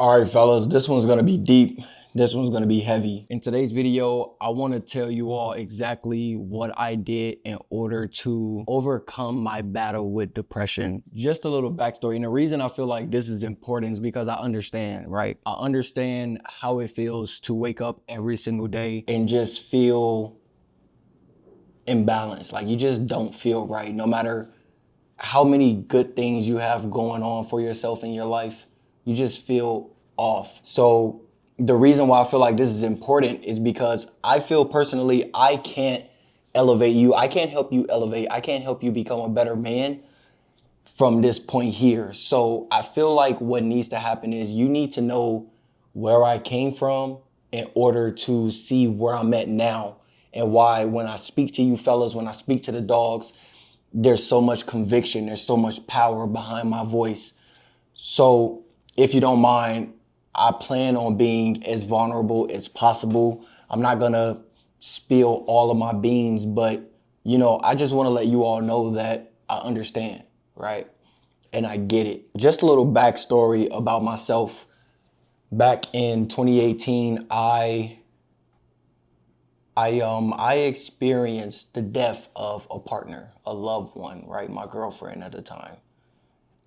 All right, fellas, this one's gonna be deep. This one's gonna be heavy. In today's video, I wanna tell you all exactly what I did in order to overcome my battle with depression. Just a little backstory. And the reason I feel like this is important is because I understand, right? I understand how it feels to wake up every single day and just feel imbalanced. Like you just don't feel right, no matter how many good things you have going on for yourself in your life, you just feel off. So the reason why I feel like this is important is because I feel personally I can't elevate you. I can't help you elevate. I can't help you become a better man from this point here. So I feel like what needs to happen is you need to know where I came from in order to see where I'm at now and why when I speak to you fellas, when I speak to the dogs, there's so much conviction, there's so much power behind my voice. So if you don't mind, I plan on being as vulnerable as possible. I'm not gonna spill all of my beans, but I just wanna let you all know that I understand, right? And I get it. Just a little backstory about myself. Back in 2018, I experienced the death of a partner, a loved one, right? My girlfriend at the time.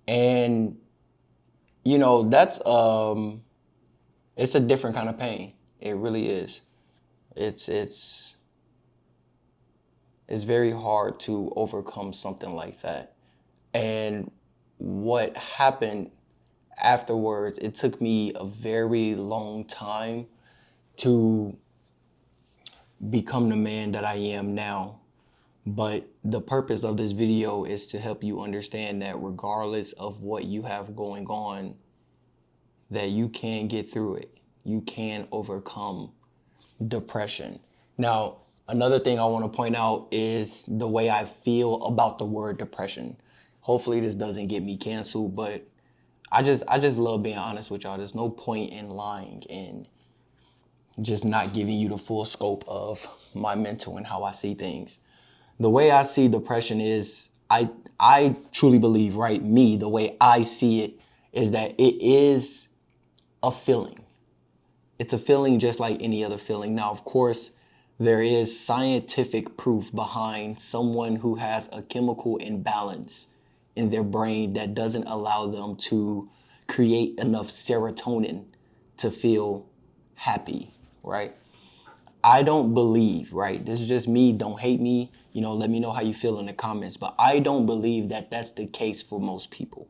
And that's it's a different kind of pain. It really is. It's it's very hard to overcome something like that. And what happened afterwards, it took me a very long time to become the man that I am now. But the purpose of this video is to help you understand that regardless of what you have going on, that you can get through it. You can overcome depression. Now, another thing I want to point out is the way I feel about the word depression. Hopefully this doesn't get me canceled, but I just love being honest with y'all. There's no point in lying and just not giving you the full scope of my mental and how I see things. The way I see depression is I truly believe, right? Me, the way I see it is that it is a feeling. It's a feeling just like any other feeling. Now, of course, there is scientific proof behind someone who has a chemical imbalance in their brain that doesn't allow them to create enough serotonin to feel happy, right? I don't believe, right? This is just me. Don't hate me. Let me know how you feel in the comments. But I don't believe that that's the case for most people.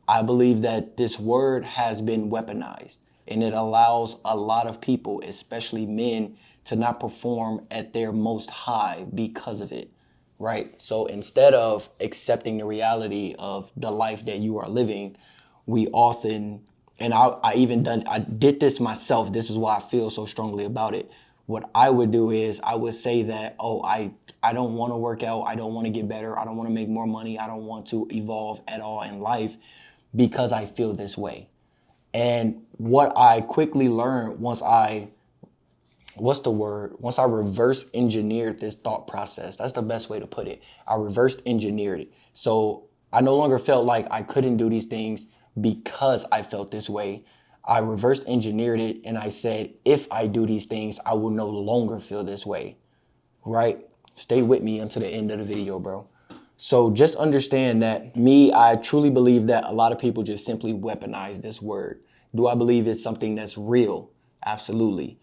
I believe that this word has been weaponized and it allows a lot of people, especially men, to not perform at their most high because of it, right? So instead of accepting the reality of the life that you are living, we often, and I did this myself. This is why I feel so strongly about it. What I would do is I would say that, oh, I don't want to work out. I don't want to get better. I don't want to make more money. I don't want to evolve at all in life because I feel this way. And what I quickly learned once Once I reverse engineered this thought process, that's the best way to put it. I reverse engineered it. So I no longer felt like I couldn't do these things because I felt this way. I reverse engineered it and I said, if I do these things, I will no longer feel this way, right? Stay with me until the end of the video, bro. So just understand that I truly believe that a lot of people just simply weaponize this word. Do I believe it's something that's real? Absolutely.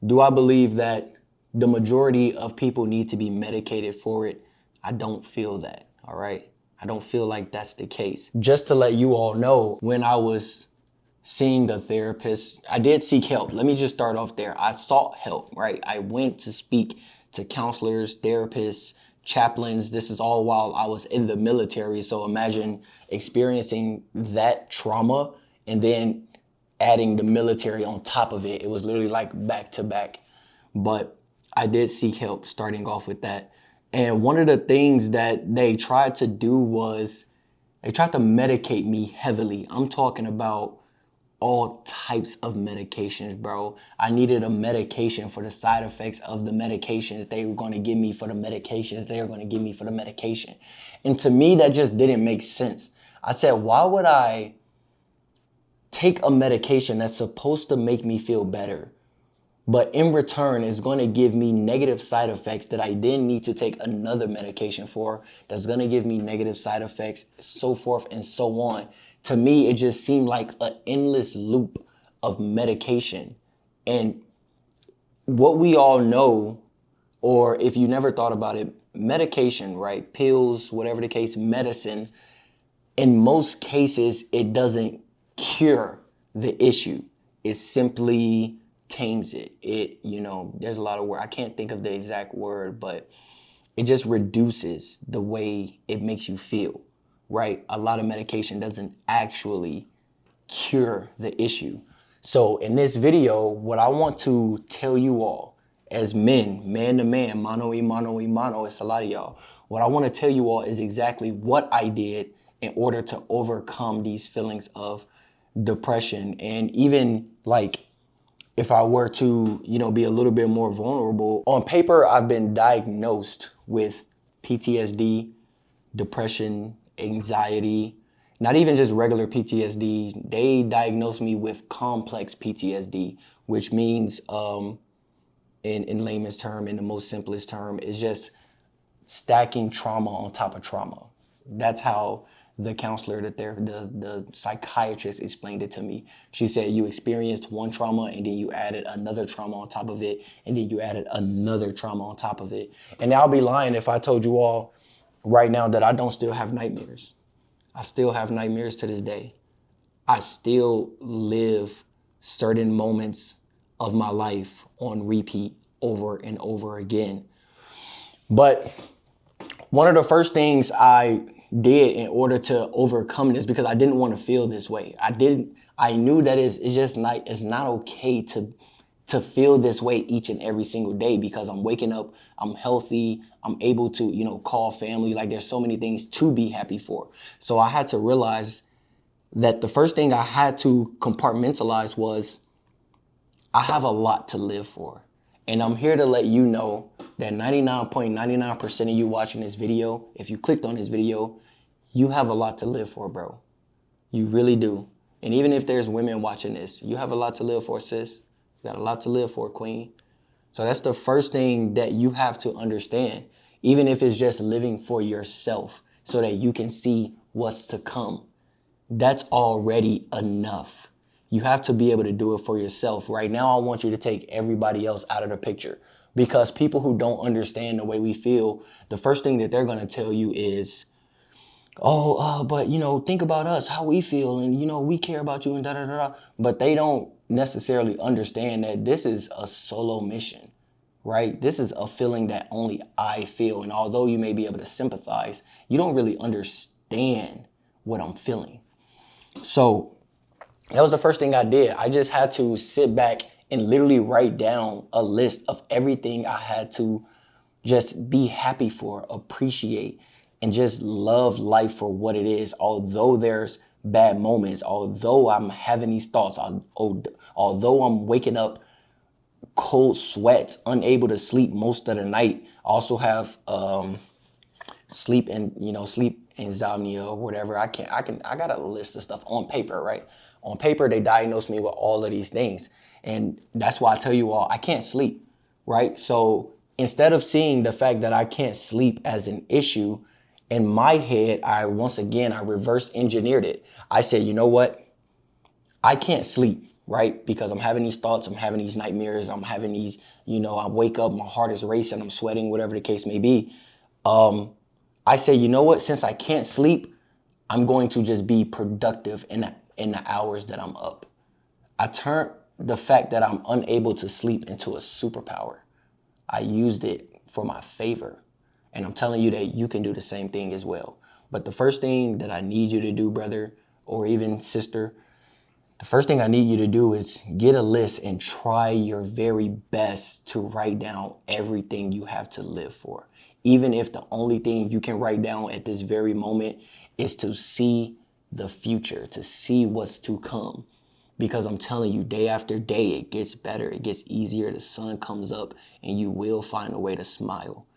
Do I believe that the majority of people need to be medicated for it? I don't feel that, all right? I don't feel like that's the case. Just to let you all know, when I was seeing a therapist, I did seek help. Let me just start off there. I sought help, right? I went to speak to counselors, therapists, chaplains. This is all while I was in the military. So imagine experiencing that trauma and then adding the military on top of it. It was literally like back to back. But I did seek help starting off with that. And one of the things that they tried to do was they tried to medicate me heavily. I'm talking about all types of medications, bro. I needed a medication for the side effects of the medication that they were going to give me for the medication that they were going to give me for the medication. And to me, that just didn't make sense. I said, why would I take a medication that's supposed to make me feel better, but in return is going to give me negative side effects that I then need to take another medication for, that's going to give me negative side effects, so forth and so on. To me, it just seemed like an endless loop of medication. And what we all know, or if you never thought about it, medication, right? Pills, whatever the case, medicine, in most cases, it doesn't cure the issue. It simply tames it. There's a lot of word. I can't think of the exact word, but it just reduces the way it makes you feel, right? A lot of medication doesn't actually cure the issue. So in this video, what I want to tell you all as men, man to man, mano y mano y mano, it's a lot of y'all. What I want to tell you all is exactly what I did in order to overcome these feelings of depression. And even like, if I were to, be a little bit more vulnerable, on paper, I've been diagnosed with PTSD, depression, anxiety, not even just regular PTSD. They diagnosed me with complex PTSD, which means, in layman's term, in the most simplest term, is just stacking trauma on top of trauma. That's how the counselor, the psychiatrist explained it to me. She said, you experienced one trauma and then you added another trauma on top of it, and then you added another trauma on top of it. And I'll be lying if I told you all right now that I don't still have nightmares. I still have nightmares to this day. I still live certain moments of my life on repeat over and over again. But one of the first things I did in order to overcome this, because I didn't want to feel this way. I knew that it's not okay to feel this way each and every single day, because I'm waking up, I'm healthy, I'm able to, call family. Like, there's so many things to be happy for. So I had to realize that the first thing I had to compartmentalize was I have a lot to live for. And I'm here to let you know that 99.99% of you watching this video, if you clicked on this video, you have a lot to live for, bro. You really do. And even if there's women watching this, you have a lot to live for, sis. You got a lot to live for, queen. So that's the first thing that you have to understand, even if it's just living for yourself so that you can see what's to come. That's already enough. You have to be able to do it for yourself. Right now, I want you to take everybody else out of the picture, because people who don't understand the way we feel, the first thing that they're going to tell you is, but think about us, how we feel, and we care about you, and da da da da. But they don't necessarily understand that this is a solo mission, right? This is a feeling that only I feel. And although you may be able to sympathize, you don't really understand what I'm feeling. So that was the first thing I did. I just had to sit back and literally write down a list of everything I had to just be happy for, appreciate, and just love life for what it is. Although there's bad moments, although I'm having these thoughts, although I'm waking up cold sweats, unable to sleep most of the night, I also have sleep insomnia or whatever. I got a list of stuff on paper, right? On paper, they diagnosed me with all of these things. And that's why I tell you all, I can't sleep, right? So instead of seeing the fact that I can't sleep as an issue, in my head, I reverse engineered it. I said, you know what? I can't sleep, right? Because I'm having these thoughts, I'm having these nightmares, I'm having these, I wake up, my heart is racing, I'm sweating, whatever the case may be. I say, you know what? Since I can't sleep, I'm going to just be productive in the hours that I'm up. I turned the fact that I'm unable to sleep into a superpower. I used it for my favor. And I'm telling you that you can do the same thing as well. But the first thing that I need you to do, brother, or even sister, the first thing I need you to do is get a list and try your very best to write down everything you have to live for. Even if the only thing you can write down at this very moment is to see the future, to see what's to come. Because I'm telling you, day after day, it gets better, it gets easier, the sun comes up, and you will find a way to smile.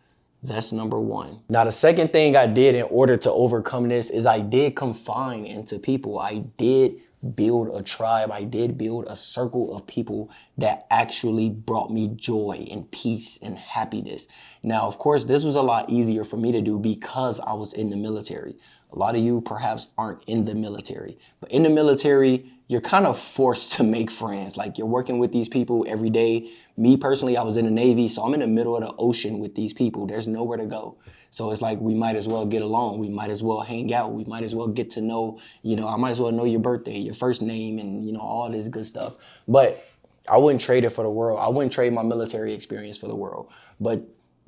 That's number one. Now, the second thing I did in order to overcome this is I did confine into people. I did build a tribe. I did build a circle of people that actually brought me joy and peace and happiness. Now, of course, this was a lot easier for me to do because I was in the military. A lot of you perhaps aren't in the military, but in the military, you're kind of forced to make friends. Like, you're working with these people every day. Me personally, I was in the Navy, so I'm in the middle of the ocean with these people. There's nowhere to go. So it's like, we might as well get along. We might as well hang out. We might as well get to know, I might as well know your birthday, your first name, and, all this good stuff. But I wouldn't trade it for the world. I wouldn't trade my military experience for the world. But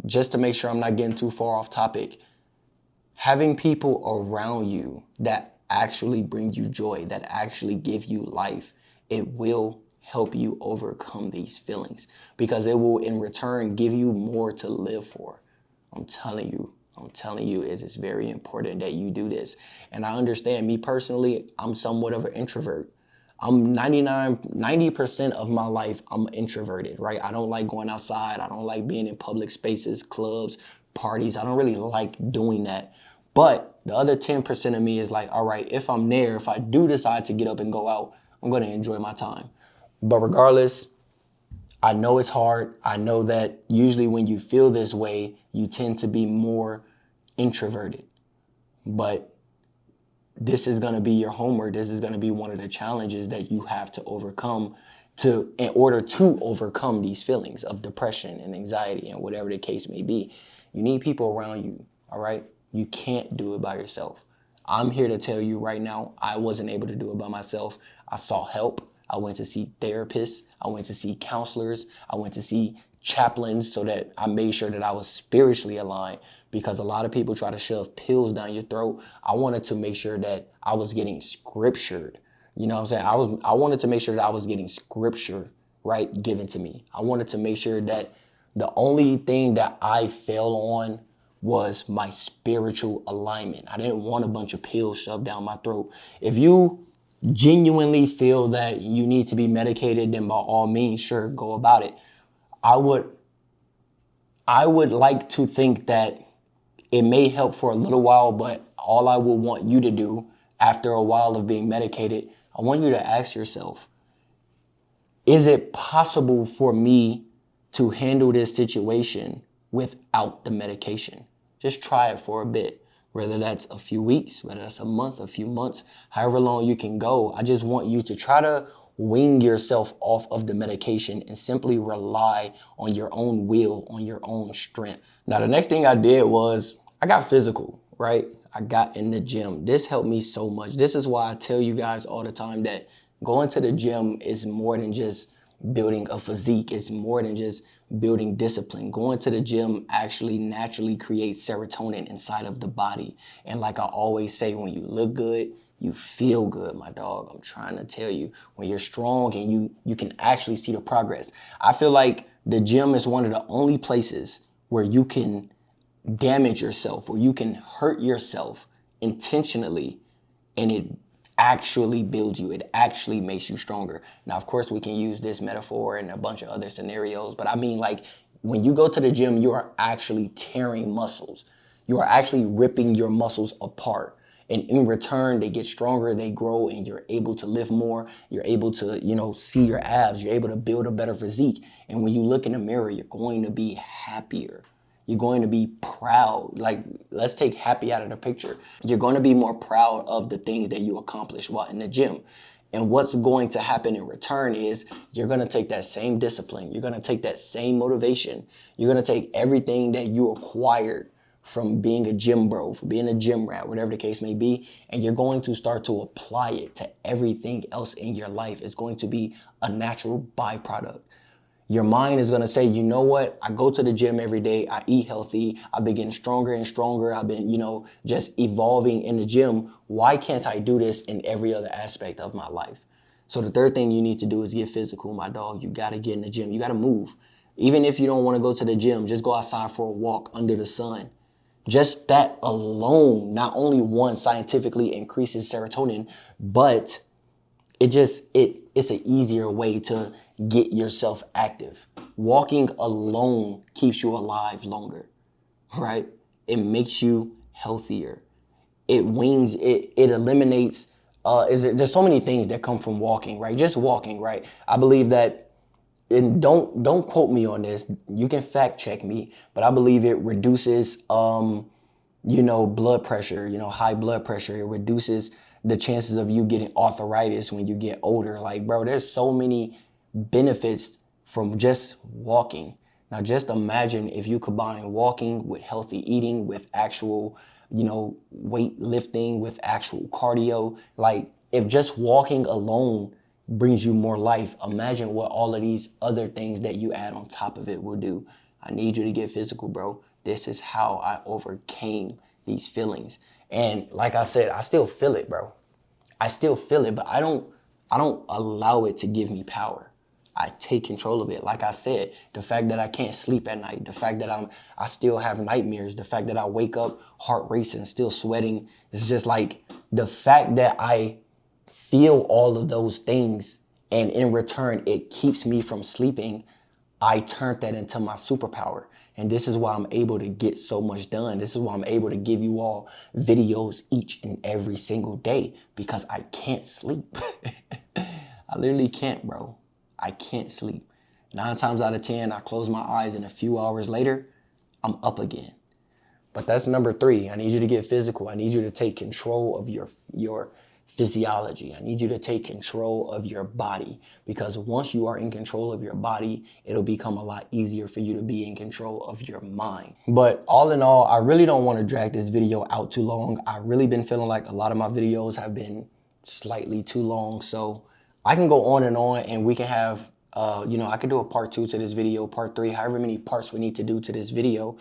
just to make sure I'm not getting too far off topic, having people around you that actually bring you joy, that actually give you life, it will help you overcome these feelings, because it will in return give you more to live for. I'm telling you, it is very important that you do this. And I understand, me personally, I'm somewhat of an introvert. I'm 90% of my life, I'm introverted, right? I don't like going outside. I don't like being in public spaces, clubs, parties. I don't really like doing that. But the other 10% of me is like, all right, if I'm there, if I do decide to get up and go out, I'm going to enjoy my time. But regardless, I know it's hard. I know that usually when you feel this way, you tend to be more introverted. But this is going to be your homework. This is going to be one of the challenges that you have to overcome in order to overcome these feelings of depression and anxiety and whatever the case may be. You need people around you, all right? You can't do it by yourself. I'm here to tell you right now, I wasn't able to do it by myself. I sought help. I went to see therapists. I went to see counselors. I went to see chaplains so that I made sure that I was spiritually aligned, because a lot of people try to shove pills down your throat. I wanted to make sure that I was getting scriptured. You know what I'm saying? I wanted to make sure that I was getting scripture, right, given to me. I wanted to make sure that the only thing that I fell on was my spiritual alignment. I didn't want a bunch of pills shoved down my throat. If you genuinely feel that you need to be medicated, then by all means, sure, go about it. I would like to think that it may help for a little while, but all I would want you to do after a while of being medicated, I want you to ask yourself, is it possible for me to handle this situation without the medication? Just try it for a bit, whether that's a few weeks, whether that's a month, a few months, however long you can go. I just want you to try to wean yourself off of the medication and simply rely on your own will, on your own strength. Now, the next thing I did was I got physical, right? I got in the gym. This helped me so much. This is why I tell you guys all the time that going to the gym is more than just building a physique. It's more than just building discipline. Going to the gym actually naturally creates serotonin inside of the body. And like I always say, when you look good, you feel good, my dog. I'm trying to tell you, when you're strong and you can actually see the progress. I feel like the gym is one of the only places where you can damage yourself, or you can hurt yourself intentionally, and it actually builds you. It actually makes you stronger. Now, of course, we can use this metaphor in a bunch of other scenarios, but I mean, like, when you go to the gym, you are actually tearing muscles. You are actually ripping your muscles apart. And in return, they get stronger, they grow, and you're able to lift more. You're able to, see your abs. You're able to build a better physique. And when you look in the mirror, you're going to be happier. You're going to be proud. Like, let's take happy out of the picture. You're going to be more proud of the things that you accomplish while in the gym. And what's going to happen in return is you're going to take that same discipline. You're going to take that same motivation. You're going to take everything that you acquired from being a gym bro, from being a gym rat, whatever the case may be, and you're going to start to apply it to everything else in your life. It's going to be a natural byproduct. Your mind is going to say, you know what? I go to the gym every day. I eat healthy. I've been getting stronger and stronger. I've been, just evolving in the gym. Why can't I do this in every other aspect of my life? So the third thing you need to do is get physical, my dog. You got to get in the gym. You got to move. Even if you don't want to go to the gym, just go outside for a walk under the sun. Just that alone, not only one, scientifically increases serotonin, but it's an easier way to get yourself active. Walking alone keeps you alive longer, right? It makes you healthier. It eliminates there's so many things that come from walking, right? Just walking, right? I believe that, and don't quote me on this. You can fact check me, but I believe it reduces blood pressure, high blood pressure. It reduces the chances of you getting arthritis when you get older. Like, bro, there's so many benefits from just walking. Now, just imagine if you combine walking with healthy eating, with actual, weight lifting, with actual cardio. Like, if just walking alone brings you more life, imagine what all of these other things that you add on top of it will do. I need you to get physical, bro. This is how I overcame these feelings. And like I said, I still feel it, bro. I still feel it, but I don't allow it to give me power. I take control of it. Like I said, the fact that I can't sleep at night, the fact that I still have nightmares, the fact that I wake up heart racing, still sweating. It's just like the fact that I feel all of those things, and in return, it keeps me from sleeping. I turned that into my superpower. And this is why I'm able to get so much done. This is why I'm able to give you all videos each and every single day, because I can't sleep. I literally can't, bro. I can't sleep. 9 times out of 10, I close my eyes and a few hours later, I'm up again. But that's number 3. I need you to get physical. I need you to take control of your physiology. I need you to take control of your body, because once you are in control of your body, it'll become a lot easier for you to be in control of your mind. But all in all, I really don't want to drag this video out too long. I've really been feeling like a lot of my videos have been slightly too long. So I can go on, and we can have, I could do a part 2 to this video, part 3, however many parts we need to do to this video.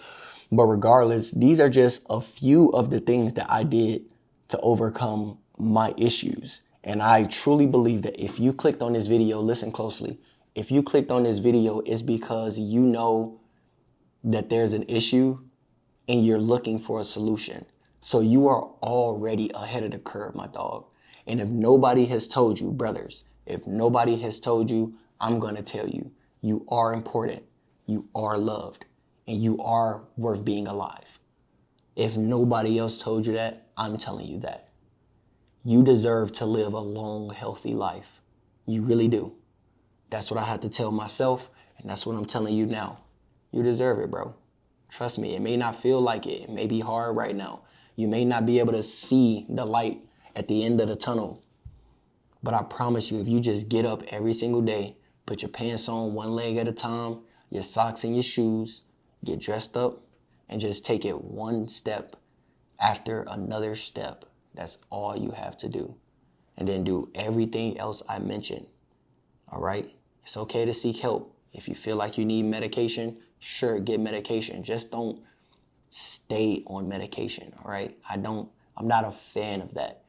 But regardless, these are just a few of the things that I did to overcome my issues. And I truly believe that if you clicked on this video, listen closely. If you clicked on this video, it's because you know that there's an issue and you're looking for a solution. So you are already ahead of the curve, my dog. And if nobody has told you, brothers, if nobody has told you, I'm going to tell you, you are important, you are loved, and you are worth being alive. If nobody else told you that, I'm telling you that. You deserve to live a long, healthy life. You really do. That's what I had to tell myself, and that's what I'm telling you now. You deserve it, bro. Trust me, it may not feel like it. It may be hard right now. You may not be able to see the light at the end of the tunnel. But I promise you, if you just get up every single day, put your pants on one leg at a time, your socks and your shoes, get dressed up, and just take it one step after another step. That's all you have to do. And then do everything else I mentioned. All right? It's okay to seek help. If you feel like you need medication, sure, get medication. Just don't stay on medication, all right? I'm not a fan of that.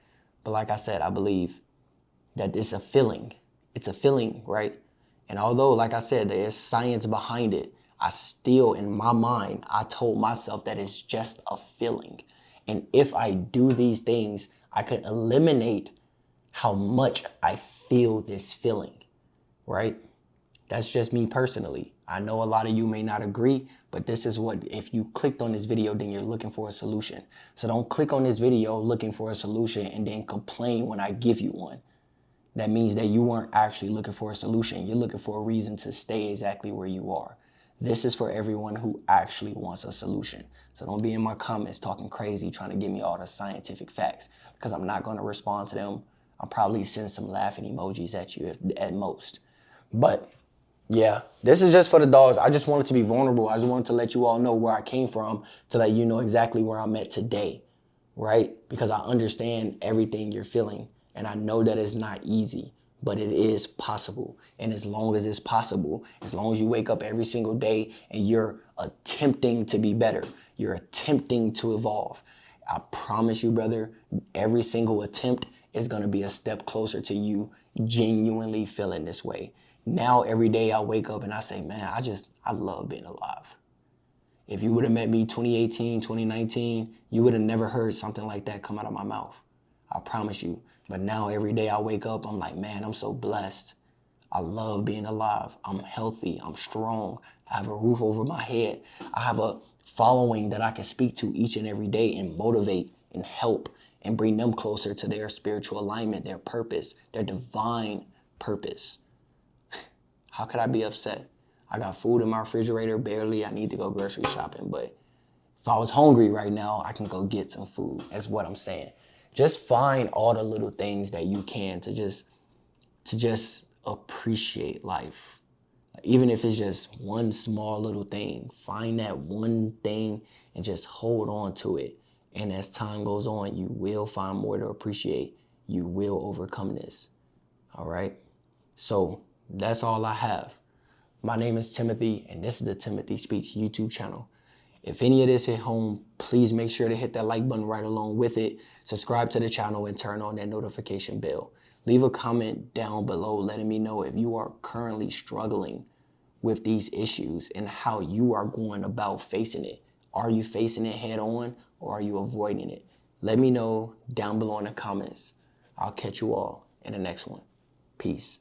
But like I said, I believe that it's a feeling. It's a feeling, right? And although, like I said, there is science behind it, I still, in my mind, I told myself that it's just a feeling. And if I do these things, I can eliminate how much I feel this feeling, right? That's just me personally. I know a lot of you may not agree, but this is what, if you clicked on this video, then you're looking for a solution. So don't click on this video looking for a solution and then complain when I give you one. That means that you weren't actually looking for a solution. You're looking for a reason to stay exactly where you are. This is for everyone who actually wants a solution. So don't be in my comments talking crazy, trying to give me all the scientific facts, because I'm not going to respond to them. I'll probably send some laughing emojis at you at most. But yeah, this is just for the dogs. I just wanted to be vulnerable. I just wanted to let you all know where I came from, to let you know exactly where I'm at today, right? Because I understand everything you're feeling, and I know that it's not easy, but it is possible. And as long as it's possible, as long as you wake up every single day and you're attempting to be better, you're attempting to evolve, I promise you, brother, every single attempt is going to be a step closer to you genuinely feeling this way. Now, every day I wake up and I say, man, I love being alive. If you would have met me 2018, 2019, you would have never heard something like that come out of my mouth. I promise you. But now every day I wake up, I'm like, man, I'm so blessed. I love being alive. I'm healthy. I'm strong. I have a roof over my head. I have a following that I can speak to each and every day and motivate and help and bring them closer to their spiritual alignment, their purpose, their divine purpose. How could I be upset? I got food in my refrigerator, barely. I need to go grocery shopping, but if I was hungry right now, I can go get some food. That's what I'm saying. Just find all the little things that you can to just appreciate life. Even if it's just one small little thing, find that one thing and just hold on to it. And as time goes on, you will find more to appreciate. You will overcome this. All right? So that's all I have. My name is Timothy, and this is the Timothy Speaks YouTube channel. If any of this hit home, please make sure to hit that like button right along with it. Subscribe to the channel and turn on that notification bell. Leave a comment down below letting me know if you are currently struggling with these issues and how you are going about facing it. Are you facing it head on or are you avoiding it? Let me know down below in the comments. I'll catch you all in the next one. Peace.